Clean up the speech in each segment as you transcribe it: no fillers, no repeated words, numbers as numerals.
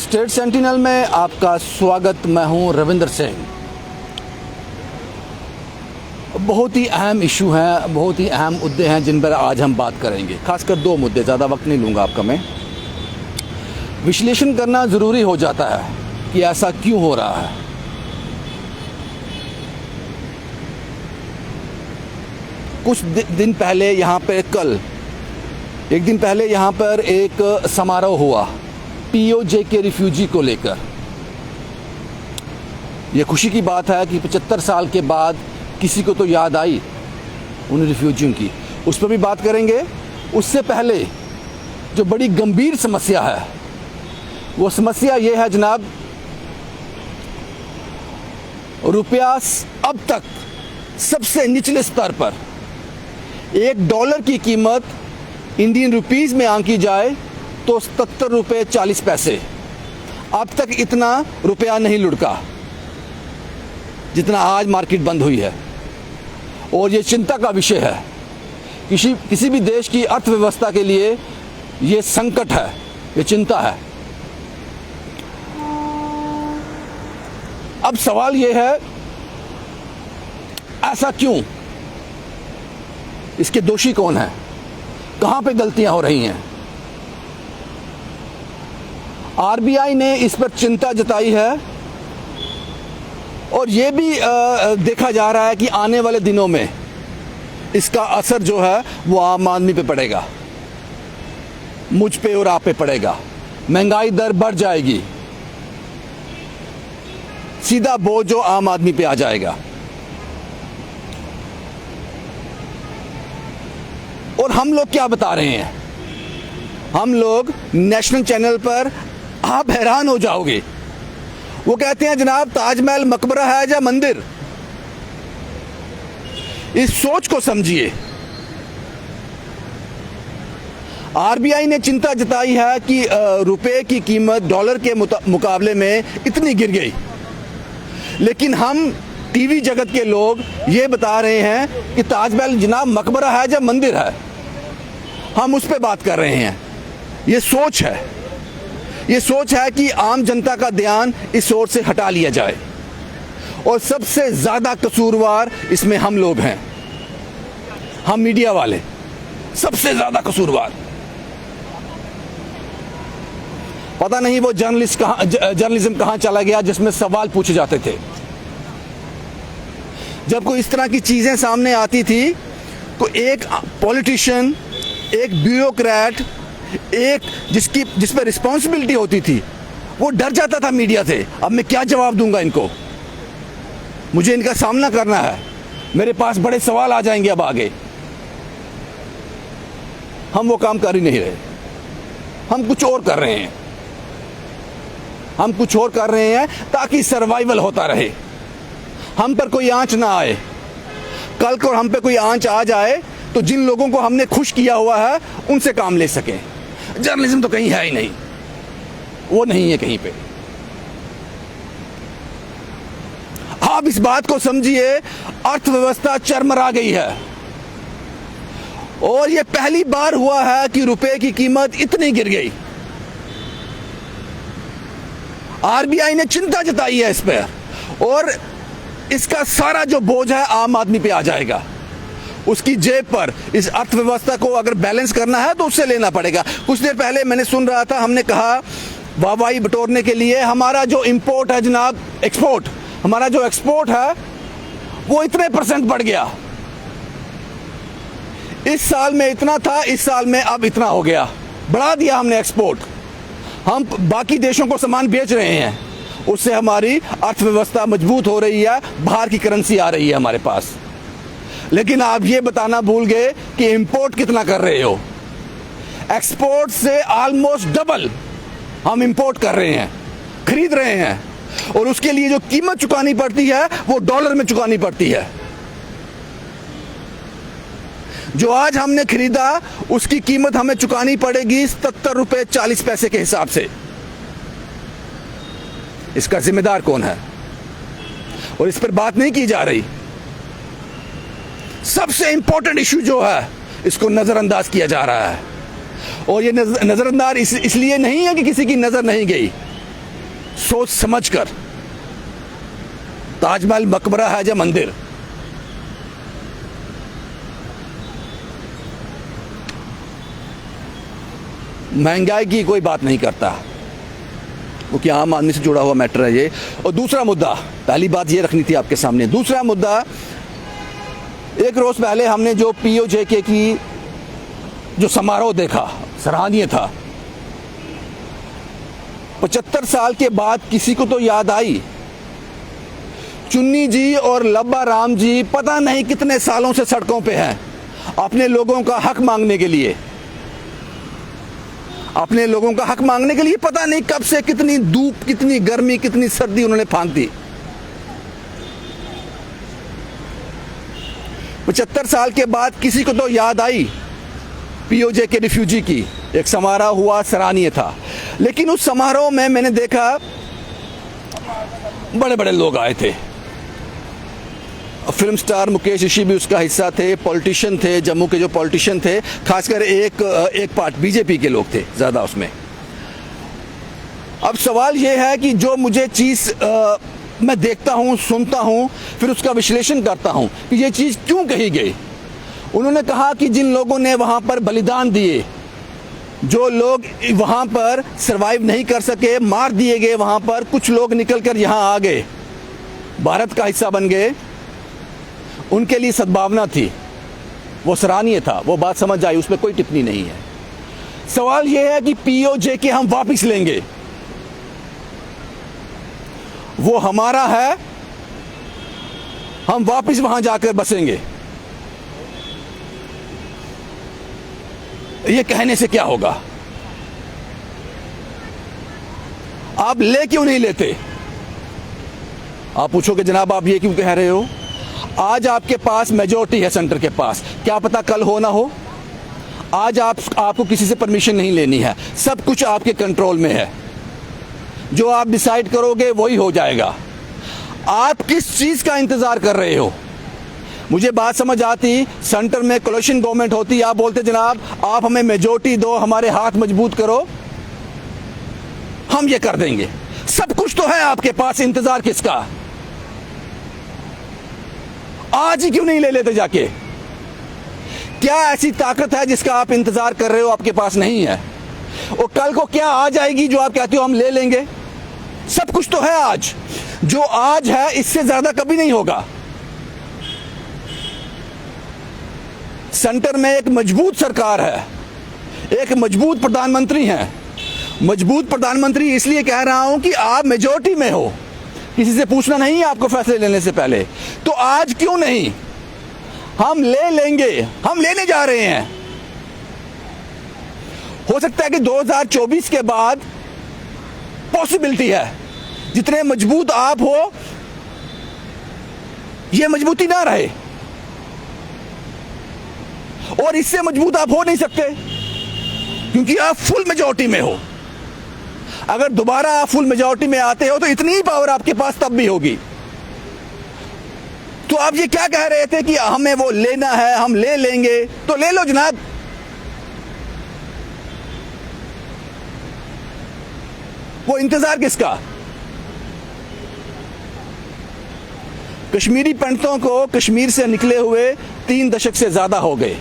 State sentinel में आपका स्वागत। मैं हूं रविंदर सिंह। बहुत ही अहम इशू हैं, बहुत ही अहम मुद्दे हैं जिन पर आज हम बात करेंगे। खासकर दो मुद्दे, ज़्यादा वक्त नहीं लूँगा आपका मैं। विश्लेषण करना ज़रूरी हो जाता है कि ऐसा क्यों हो रहा है। कुछ दिन पहले यहाँ पे एक दिन पहले यहाँ पर एक समारोह हुआ पीओजे के रिफ्यूजी को लेकर। ये खुशी की बात है कि 75 साल के बाद किसी को तो याद आई उन रिफ्यूजियों की, उस पर भी बात करेंगे। उससे पहले जो बड़ी गंभीर समस्या है, वो समस्या ये है जनाब, रुपया अब तक सबसे निचले स्तर पर $1 की कीमत इंडियन रुपीस में आंकी जाए तो 77 रुपये 40 पैसे। अब तक इतना रुपया नहीं लुढ़का जितना आज मार्केट बंद हुई है, और ये चिंता का विषय है। किसी भी देश की अर्थव्यवस्था के लिए ये संकट है, ये चिंता है। अब सवाल ये है, ऐसा क्यों? इसके दोषी कौन है? कहां पे गलतियां हो रही हैं? आरबीआई ने इस पर चिंता जताई है, और ये भी देखा जा रहा है कि आने वाले दिनों में इसका असर जो है वो आम आदमी पे पड़ेगा, मुझ पे और आप पे पड़ेगा। महंगाई दर बढ़ जाएगी, सीधा बोझ जो आम आदमी पे आ जाएगा। और हम लोग क्या बता रहे हैं? हम लोग नेशनल चैनल पर, आप हैरान हो जाओगे, वो कहते हैं जनाब ताजमहल मकबरा है या मंदिर? इस सोच को समझिए। आरबीआई ने चिंता जताई है कि रुपए की कीमत डॉलर के मुकाबले में इतनी गिर गई, लेकिन हम टीवी जगत के लोग ये बता रहे हैं कि ताजमहल जनाब मकबरा है या मंदिर है। हम उस पर बात कर रहे हैं। ये सोच है, ये सोच है कि आम जनता का ध्यान इस ओर से हटा लिया जाए, और सबसे ज्यादा कसूरवार इसमें हम लोग हैं, हम मीडिया वाले सबसे ज्यादा कसूरवार। पता नहीं वो जर्नलिज्म कहां चला गया जिसमें सवाल पूछे जाते थे। जब कोई इस तरह की चीजें सामने आती थी तो एक पॉलिटिशियन, एक ब्यूरोक्रेट, एक जिस पर रिस्पॉन्सिबिलिटी होती थी, वो डर जाता था मीडिया से। अब मैं क्या जवाब दूंगा इनको? मुझे इनका सामना करना है, मेरे पास बड़े सवाल आ जाएंगे अब आगे। हम वो काम कर ही नहीं रहे, हम कुछ और कर रहे हैं। हम कुछ और कर रहे हैं ताकि सर्वाइवल होता रहे, हम पर कोई आंच ना आए। कल को हम पे कोई आंच आ जाए तो जिन लोगों को हमने खुश किया हुआ है उनसे काम ले सकें। जर्नलिज्म तो कहीं है ही नहीं, वो नहीं है कहीं पे। आप इस बात को समझिए, अर्थव्यवस्था चरमरा गई है, और ये पहली बार हुआ है कि रुपए की कीमत इतनी गिर गई। आरबीआई ने चिंता जताई है इस पर, और इसका सारा जो बोझ है आम आदमी पे आ जाएगा, उसकी जेब पर। इस अर्थव्यवस्था को अगर बैलेंस करना है तो उससे लेना पड़ेगा। कुछ देर पहले मैंने सुन रहा था, हमने कहा वाहवाही बटोरने के लिए हमारा जो इंपोर्ट है जनाब, एक्सपोर्ट, हमारा जो एक्सपोर्ट है वो इतने % बढ़ गया। इस साल में इतना था, इस साल में अब इतना हो गया, बढ़ा दिया हमने एक्सपोर्ट। हम बाकी देशों को सामान बेच रहे हैं, उससे हमारी अर्थव्यवस्था मजबूत हो रही है, बाहर की करेंसी आ रही है हमारे पास। लेकिन आप ये बताना भूल गए कि इंपोर्ट कितना कर रहे हो। एक्सपोर्ट से ऑलमोस्ट डबल हम इंपोर्ट कर रहे हैं, खरीद रहे हैं, और उसके लिए जो कीमत चुकानी पड़ती है वो डॉलर में चुकानी पड़ती है। जो आज हमने खरीदा उसकी कीमत हमें चुकानी पड़ेगी 77 रुपये 40 पैसे के हिसाब से। इसका जिम्मेदार कौन है? और इस पर बात नहीं की जा रही। सबसे इंपॉर्टेंट इशू जो है, इसको नजरअंदाज किया जा रहा है। और ये नजरअंदाज इसलिए नहीं है कि किसी की नजर नहीं गई, सोच समझकर। ताजमहल मकबरा है या मंदिर? महंगाई की कोई बात नहीं करता, क्योंकि आम आदमी से जुड़ा हुआ मैटर है ये। और दूसरा मुद्दा, पहली बात ये रखनी थी आपके सामने। दूसरा मुद्दा, एक रोज पहले हमने जो पीओजेके की जो समारोह देखा, सराहनीय था। 75 साल के बाद किसी को तो याद आई, चुन्नी जी और लब्बा राम जी पता नहीं कितने सालों से सड़कों पे हैं अपने लोगों का हक मांगने के लिए। अपने लोगों का हक मांगने के लिए पता नहीं कब से, कितनी धूप, कितनी गर्मी, कितनी सर्दी उन्होंने फांक दी। 75 साल के बाद किसी को तो याद आई पीओजेके रिफ्यूजी की। एक समारोह हुआ, सराहनीय था। लेकिन उस समारोह में मैंने देखा बड़े बड़े लोग आए थे। फिल्म स्टार मुकेश ऋषि भी उसका हिस्सा थे, पॉलिटिशियन थे, जम्मू के जो पॉलिटिशियन थे, खासकर एक पार्ट बीजेपी के लोग थे ज़्यादा उसमें। अब सवाल ये है कि जो मुझे चीज़ मैं देखता हूँ, सुनता हूँ, फिर उसका विश्लेषण करता हूँ कि ये चीज़ क्यों कही गई। उन्होंने कहा कि जिन लोगों ने वहाँ पर बलिदान दिए, जो लोग वहाँ पर सरवाइव नहीं कर सके, मार दिए गए वहाँ पर, कुछ लोग निकल कर यहाँ आ गए, भारत का हिस्सा बन गए, उनके लिए सद्भावना थी, वो सराहनीय था, वो बात समझ आई, उसमें कोई टिप्पणी नहीं है। सवाल यह है कि पीओजेके हम वापस लेंगे, वो हमारा है, हम वापस वहां जाकर बसेंगे, ये कहने से क्या होगा? आप ले क्यों नहीं लेते? आप पूछोगे जनाब आप ये क्यों कह रहे हो? आज आपके पास मेजॉरिटी है सेंटर के पास, क्या पता कल हो ना हो। आज आपको किसी से परमिशन नहीं लेनी है, सब कुछ आपके कंट्रोल में है, जो आप डिसाइड करोगे वही हो जाएगा। आप किस चीज का इंतजार कर रहे हो? मुझे बात समझ आती, सेंटर में कोलिशन गवर्नमेंट होती, आप बोलते जनाब आप हमें मेजॉरिटी दो, हमारे हाथ मजबूत करो, हम ये कर देंगे। सब कुछ तो है आपके पास, इंतजार किसका? आज ही क्यों नहीं ले लेते जाके? क्या ऐसी ताकत है जिसका आप इंतजार कर रहे हो आपके पास नहीं है? और कल को क्या आ जाएगी जो आप कहते हो हम ले लेंगे? सब कुछ तो है आज, जो आज है इससे ज्यादा कभी नहीं होगा। सेंटर में एक मजबूत सरकार है, एक मजबूत प्रधानमंत्री हैं। मजबूत प्रधानमंत्री इसलिए कह रहा हूं कि आप मेजॉरिटी में हो, किसी से पूछना नहीं है आपको फैसले लेने से पहले। तो आज क्यों नहीं? हम ले लेंगे, हम लेने जा रहे हैं। हो सकता है कि 2024 के बाद पॉसिबिलिटी है, जितने मजबूत आप हो ये मजबूती ना रहे, और इससे मजबूत आप हो नहीं सकते क्योंकि आप फुल मेजॉरिटी में हो। अगर दोबारा आप फुल मेजॉरिटी में आते हो तो इतनी ही पावर आपके पास तब भी होगी। तो आप ये क्या कह रहे थे कि हमें वो लेना है, हम ले लेंगे, तो ले लो जनाब। वो इंतजार किसका? कश्मीरी पंडितों को कश्मीर से निकले हुए 3 दशक से ज्यादा हो गए।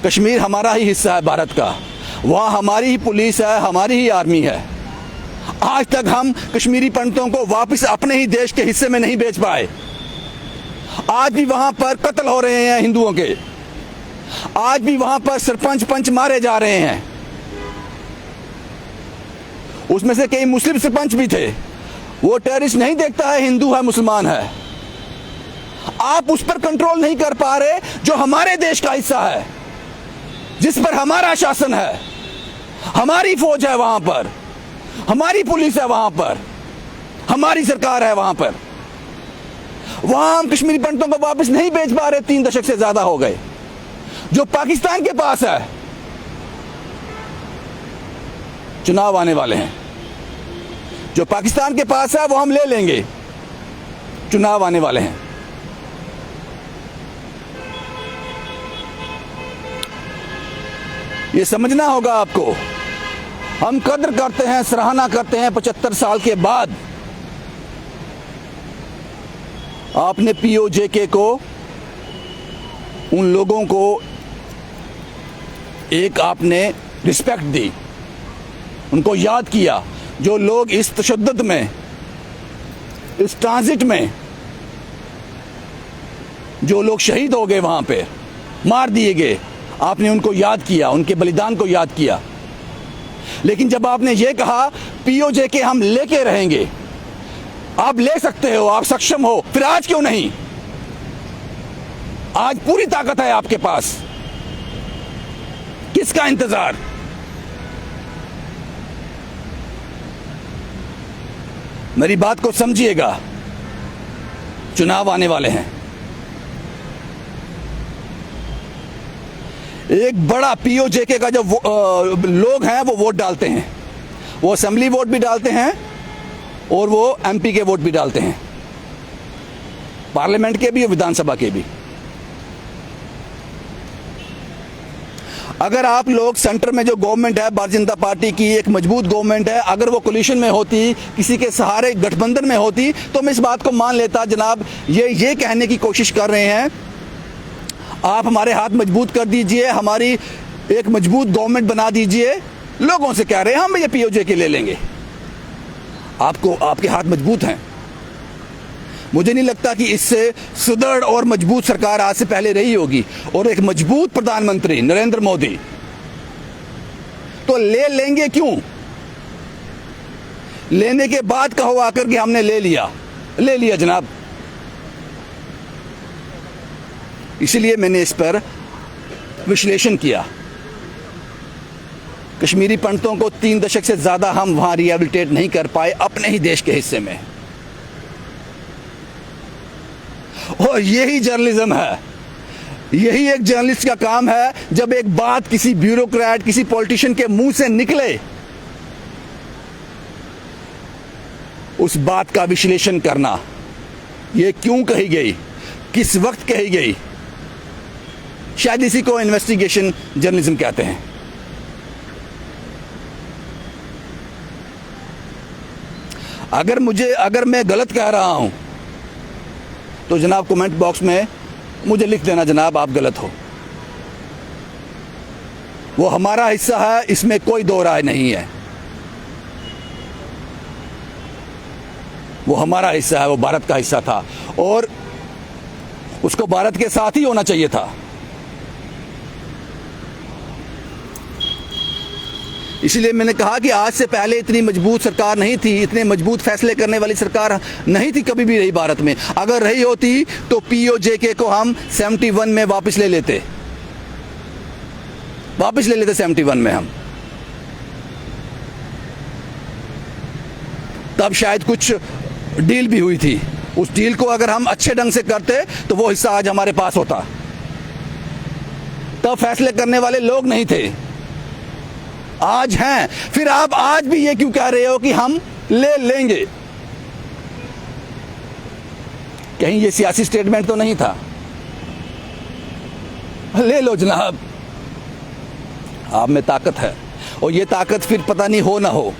कश्मीर हमारा ही हिस्सा है भारत का, वहां हमारी ही पुलिस है, हमारी ही आर्मी है। आज तक हम कश्मीरी पंडितों को वापस अपने ही देश के हिस्से में नहीं भेज पाए। आज भी वहां पर कत्ल हो रहे हैं हिंदुओं के, आज भी वहां पर सरपंच पंच मारे जा रहे हैं। उसमें से कई मुस्लिम सरपंच भी थे। वो टेररिस्ट नहीं देखता है हिंदू है मुसलमान है। आप उस पर कंट्रोल नहीं कर पा रहे जो हमारे देश का हिस्सा है, जिस पर हमारा शासन है, हमारी फौज है वहां पर, हमारी पुलिस है वहां पर, हमारी सरकार है वहां पर। वहां हम कश्मीरी पंडितों को वापस नहीं भेज पा रहे, 3 दशक से ज्यादा हो गए। जो पाकिस्तान के पास है, चुनाव आने वाले हैं, जो पाकिस्तान के पास है वो हम ले लेंगे, चुनाव आने वाले हैं। ये समझना होगा आपको। हम कद्र करते हैं, सराहना करते हैं 75 साल के बाद आपने पीओजेके को, उन लोगों को एक आपने रिस्पेक्ट दी, उनको याद किया जो लोग इस तशद्दुद में, इस ट्रांजिट में जो लोग शहीद हो गए, वहां पे मार दिए गए, आपने उनको याद किया, उनके बलिदान को याद किया। लेकिन जब आपने ये कहा पीओजेके हम लेके रहेंगे, आप ले सकते हो, आप सक्षम हो, फिर आज क्यों नहीं? आज पूरी ताकत है आपके पास, किसका इंतजार? मेरी बात को समझिएगा, चुनाव आने वाले हैं। एक बड़ा पीओजेके का जो लोग हैं वो वोट डालते हैं, वो असेंबली वोट भी डालते हैं और वो एमपी के वोट भी डालते हैं, पार्लियामेंट के भी और विधानसभा के भी। अगर आप लोग सेंटर में जो गवर्नमेंट है भारतीय जनता पार्टी की, एक मजबूत गवर्नमेंट है, अगर वो कोलिशन में होती, किसी के सहारे गठबंधन में होती, तो मैं इस बात को मान लेता। जनाब ये कहने की कोशिश कर रहे हैं आप हमारे हाथ मजबूत कर दीजिए, हमारी एक मजबूत गवर्नमेंट बना दीजिए। लोगों से कह रहे हैं हम ये पीओजेके ले लेंगे। आपको, आपके हाथ मजबूत हैं। मुझे नहीं लगता कि इससे सुदृढ़ और मजबूत सरकार आज से पहले रही होगी। और एक मजबूत प्रधानमंत्री नरेंद्र मोदी, तो ले लेंगे क्यों? लेने के बाद कहो आकर के हमने ले लिया जनाब। इसीलिए मैंने इस पर विश्लेषण किया। कश्मीरी पंडितों को 3 दशक से ज्यादा हम वहां रिहेबिलिटेट नहीं कर पाए अपने ही देश के हिस्से में, और यही जर्नलिज्म है, यही एक जर्नलिस्ट का काम है। जब एक बात किसी ब्यूरोक्रेट, किसी पॉलिटिशियन के मुंह से निकले, उस बात का विश्लेषण करना, ये क्यों कही गई, किस वक्त कही गई। शायद इसी को इन्वेस्टिगेशन जर्नलिज्म कहते हैं। अगर मैं गलत कह रहा हूं तो जनाब कमेंट बॉक्स में मुझे लिख देना जनाब आप गलत हो। वो हमारा हिस्सा है, इसमें कोई दो राय नहीं है। वो हमारा हिस्सा है, वो भारत का हिस्सा था और उसको भारत के साथ ही होना चाहिए था। इसलिए मैंने कहा कि आज से पहले इतनी मजबूत सरकार नहीं थी, इतने मजबूत फैसले करने वाली सरकार नहीं थी कभी भी रही भारत में। अगर रही होती तो पीओजेके को हम 71 में वापस ले लेते 71 में हम। तब शायद कुछ डील भी हुई थी, उस डील को अगर हम अच्छे ढंग से करते तो वो हिस्सा आज हमारे पास होता। तब फैसले करने वाले लोग नहीं थे, आज हैं। फिर आप आज भी ये क्यों कह रहे हो कि हम ले लेंगे? कहीं ये सियासी स्टेटमेंट तो नहीं था? ले लो जनाब, आप में ताकत है और ये ताकत फिर पता नहीं हो ना हो,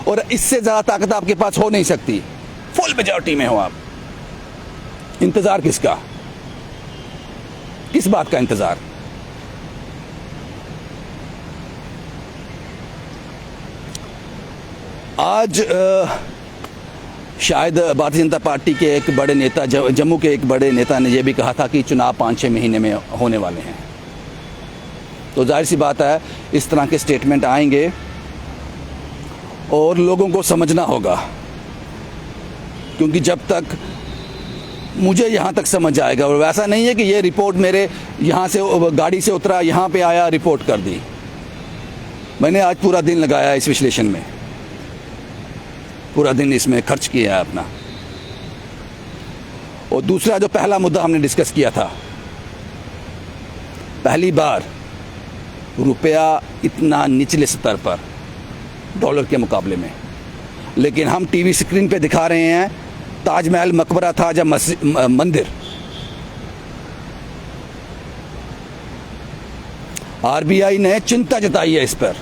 और इससे ज्यादा ताकत आपके पास हो नहीं सकती। फुल मेजॉरिटी में हो आप। इंतजार किसका? किस बात का इंतजार? आज शायद भारतीय जनता पार्टी के एक बड़े नेता, जम्मू के एक बड़े नेता ने यह भी कहा था कि चुनाव 5-6 महीने में होने वाले हैं। तो जाहिर सी बात है इस तरह के स्टेटमेंट आएंगे और लोगों को समझना होगा, क्योंकि जब तक मुझे यहाँ तक समझ आएगा, और वैसा नहीं है कि ये रिपोर्ट मेरे यहाँ से गाड़ी से उतरा, यहाँ पे आया, रिपोर्ट कर दी। मैंने आज पूरा दिन लगाया इस विश्लेषण में, पूरा दिन इसमें खर्च किया है अपना। और दूसरा जो पहला मुद्दा हमने डिस्कस किया था, पहली बार रुपया इतना निचले स्तर पर डॉलर के मुकाबले में, लेकिन हम टीवी स्क्रीन पे दिखा रहे हैं ताजमहल मकबरा था जब मंदिर। आरबीआई ने चिंता जताई है इस पर,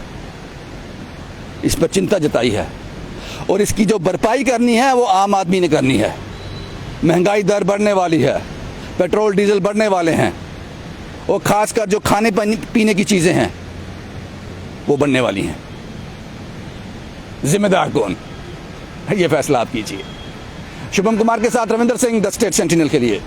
इस पर चिंता जताई है और इसकी जो भरपाई करनी है वो आम आदमी ने करनी है। महंगाई दर बढ़ने वाली है, पेट्रोल डीजल बढ़ने वाले हैं और ख़ासकर जो खाने पीने की चीज़ें हैं वो बढ़ने वाली हैं। जिम्मेदार कौन, ये फैसला आप कीजिए। शुभम कुमार के साथ Ravinder Singh, the state sentinel के लिए।